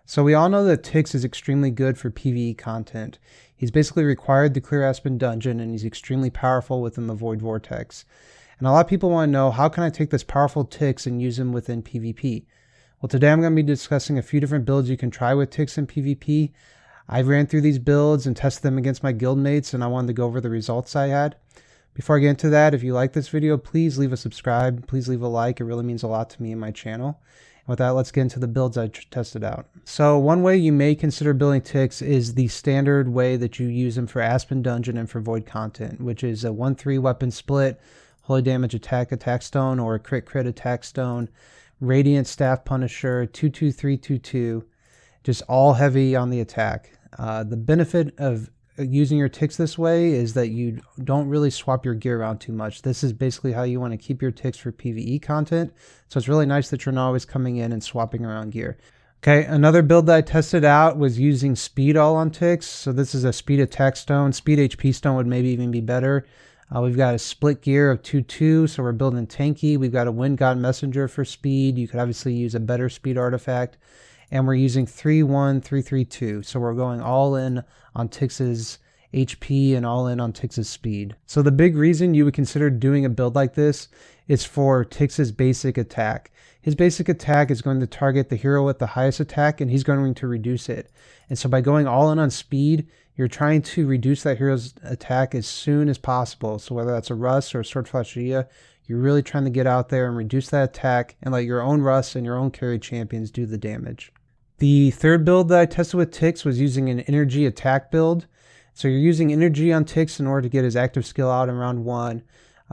So we all know that Tix is extremely good for PvE content. He's basically required to clear Aspen Dungeon, and he's extremely powerful within the Void Vortex. And a lot of people want to know, how can I take this powerful Tix and use him within PvP? Well, today I'm going to be discussing a few different builds you can try with Tix in PvP. I ran through these builds and tested them against my guildmates, and I wanted to go over the results I had. Before I get into that, if you like this video, please leave a subscribe, please leave a like. It really means a lot to me and my channel. With that, let's get into the builds I tested out. So one way you may consider building Tix is the standard way that you use them for Aspen Dungeon and for Void content, which is a 1-3 weapon split, Holy Damage attack stone, or a crit attack stone, Radiant Staff Punisher, 2-2-3-2-2, just all heavy on the attack. The benefit of using your Tix this way is that you don't really swap your gear around too much. This is basically how you want to keep your Tix for PvE content. So it's really nice that you're not always coming in and swapping around gear. Okay, another build that I tested out was using speed all on Tix. So this is a speed attack stone. Speed HP stone would maybe even be better. We've got a split gear of 2-2, so we're building Tanky. We've got a Wind God Messenger for speed. You could obviously use a better speed artifact. And we're using 3-1-3-3-2. So we're going all in on Tix's HP and all in on Tix's speed. So the big reason you would consider doing a build like this is for Tix's basic attack. His basic attack is going to target the hero with the highest attack, and he's going to reduce it. And so by going all in on speed, you're trying to reduce that hero's attack as soon as possible. So whether that's a Russ or a Sword Flash Gia, you're really trying to get out there and reduce that attack and let your own Russ and your own carry champions do the damage. The third build that I tested with Tix was using an energy attack build. So you're using energy on Tix in order to get his active skill out in round 1.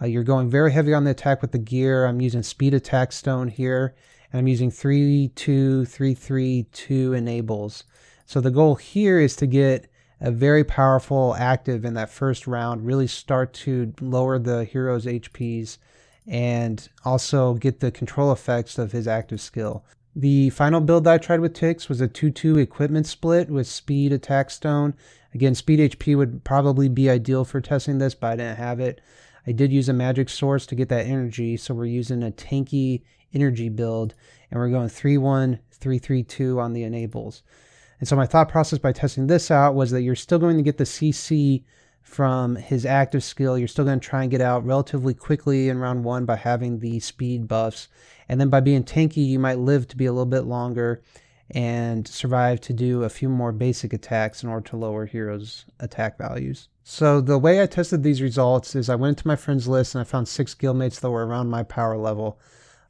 You're going very heavy on the attack with the gear. I'm using speed attack stone here, and I'm using 3-2-3-3-2 enables. So the goal here is to get a very powerful active in that first round, really start to lower the hero's HPs and also get the control effects of his active skill. The final build that I tried with Tix was a 2-2 equipment split with speed attack stone. Again, speed HP would probably be ideal for testing this, but I didn't have it. I did use a magic source to get that energy, so we're using a Tanky energy build, and we're going 3-1-3-3-2 on the enables. And so my thought process by testing this out was that you're still going to get the CC from his active skill. You're still going to try and get out relatively quickly in round 1 by having the speed buffs. And then by being tanky, you might live to be a little bit longer and survive to do a few more basic attacks in order to lower heroes' attack values. So the way I tested these results is I went into my friends list and I found 6 guildmates that were around my power level.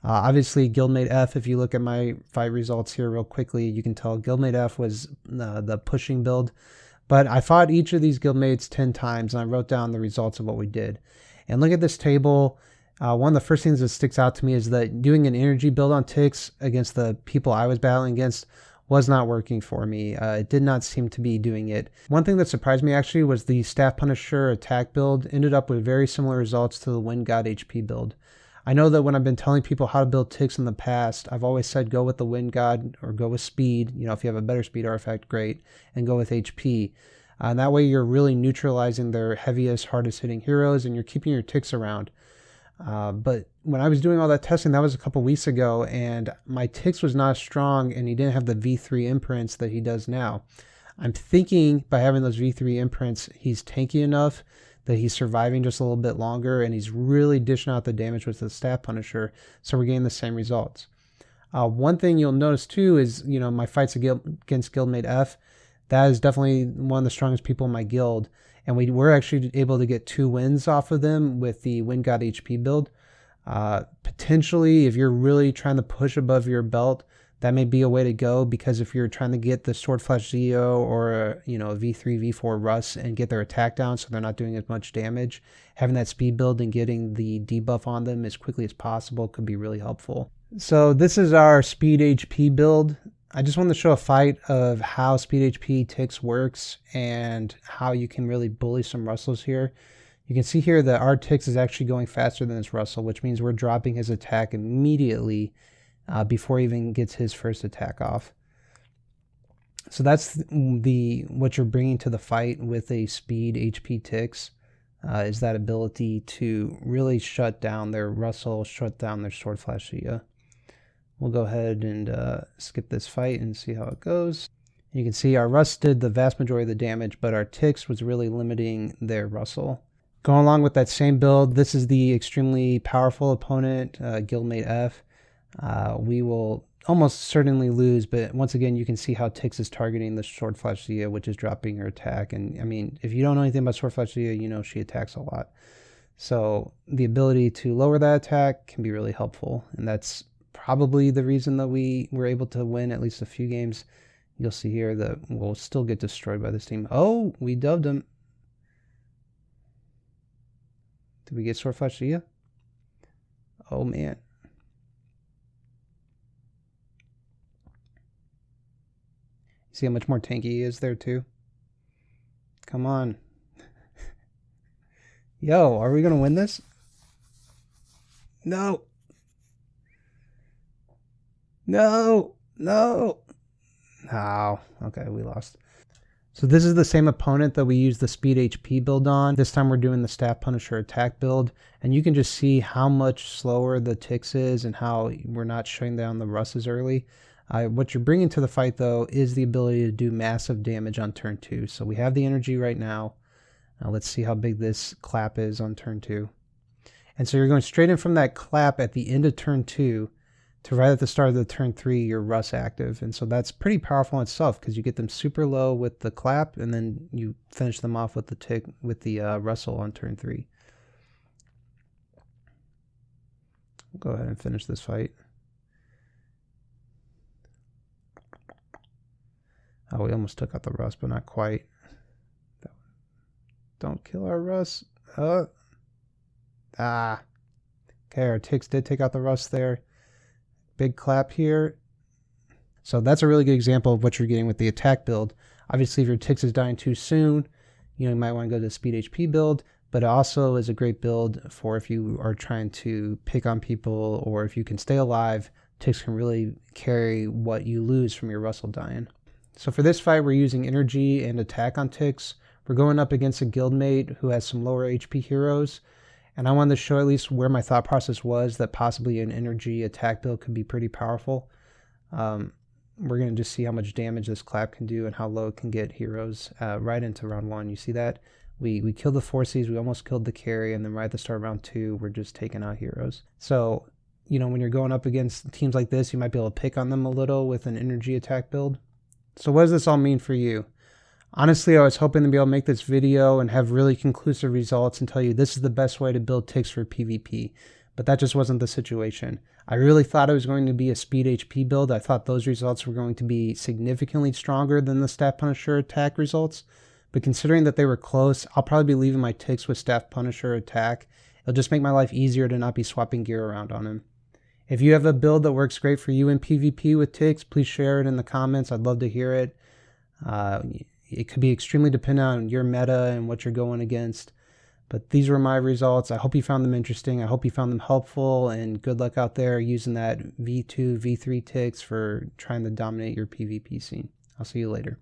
Obviously, Guildmate F, if you look at my fight results here real quickly, you can tell Guildmate F was the pushing build. But I fought each of these guildmates 10 times, and I wrote down the results of what we did. And look at this table. One of the first things that sticks out to me is that doing an energy build on Tix against the people I was battling against was not working for me. It did not seem to be doing it. One thing that surprised me actually was the Staff Punisher attack build ended up with very similar results to the Wind God HP build. I know that when I've been telling people how to build Tix in the past, I've always said go with the Wind God or go with speed. You know, if you have a better speed artifact, great, and go with HP. And that way you're really neutralizing their heaviest, hardest hitting heroes, and you're keeping your Tix around. But when I was doing all that testing, that was a couple weeks ago, and my Tix was not strong, and he didn't have the V3 imprints that he does now. I'm thinking by having those V3 imprints, he's tanky enough that he's surviving just a little bit longer, and he's really dishing out the damage with the Staff Punisher, so we're getting the same results. One thing you'll notice too is, you know, my fights against Guildmate F, that is definitely one of the strongest people in my guild, and we were actually able to get 2 wins off of them with the Wind God HP build. Potentially, if you're really trying to push above your belt, that may be a way to go, because if you're trying to get the Sword Flash Zeo or a V3, V4 Russ and get their attack down so they're not doing as much damage, having that speed build and getting the debuff on them as quickly as possible could be really helpful. So this is our speed HP build. I just wanted to show a fight of how speed HP Tix works and how you can really bully some Russells here. You can see here that our Tix is actually going faster than this Russell, which means we're dropping his attack immediately before he even gets his first attack off. So that's what you're bringing to the fight with a speed HP Tix, is that ability to really shut down their Russell, shut down their Sword Flash Gia. We'll go ahead and skip this fight and see how it goes. You can see our Rust did the vast majority of the damage, but our ticks was really limiting their Rustle. Going along with that same build, this is the extremely powerful opponent, Guildmate F. We will almost certainly lose, but once again, you can see how Ticks is targeting the Sword Flash Zia, which is dropping her attack. And I mean, if you don't know anything about Sword Flash Zia, you know she attacks a lot. So the ability to lower that attack can be really helpful, and that's probably the reason that we were able to win at least a few games. You'll see here that we'll still get destroyed by this team. Oh, we dubbed him. Did we get Sword Flash Zia? Oh, man. See how much more tanky he is there, too? Come on. Yo, are we going to win this? No. No. No. Oh, okay, we lost. So this is the same opponent that we used the speed HP build on. This time we're doing the Staff Punisher attack build, and you can just see how much slower the Ticks is and how we're not shutting down the Russes early. What you're bringing to the fight, though, is the ability to do massive damage on turn 2. So we have the energy right now. Let's see how big this clap is on turn 2. And so you're going straight in from that clap at the end of turn 2 to right at the start of the turn 3, your Russ active. And so that's pretty powerful in itself because you get them super low with the clap and then you finish them off with the tick with the Rustle on turn 3. We'll go ahead and finish this fight. Oh, we almost took out the Russ, but not quite. Don't kill our Russ. Okay, our Ticks did take out the Russ there. Big clap here. So that's a really good example of what you're getting with the attack build. Obviously, if your Ticks is dying too soon, you might want to go to the speed HP build, but it also is a great build for if you are trying to pick on people or if you can stay alive, Ticks can really carry what you lose from your Rustle dying. So for this fight, we're using energy and attack on Ticks. We're going up against a guildmate who has some lower HP heroes. And I wanted to show at least where my thought process was that possibly an energy attack build could be pretty powerful. We're going to just see how much damage this clap can do and how low it can get heroes right into round 1. You see that? We killed the 4Cs, we almost killed the carry, and then right at the start of round 2, we're just taking out heroes. So, when you're going up against teams like this, you might be able to pick on them a little with an energy attack build. So what does this all mean for you? Honestly, I was hoping to be able to make this video and have really conclusive results and tell you this is the best way to build Ticks for PvP, but that just wasn't the situation. I really thought it was going to be a speed HP build. I thought those results were going to be significantly stronger than the Staff Punisher attack results, but considering that they were close, I'll probably be leaving my Ticks with Staff Punisher attack. It'll just make my life easier to not be swapping gear around on him. If you have a build that works great for you in PvP with Ticks, please share it in the comments. I'd love to hear it. It could be extremely dependent on your meta and what you're going against. But these were my results. I hope you found them interesting. I hope you found them helpful, and good luck out there using that V2, V3 Ticks for trying to dominate your PvP scene. I'll see you later.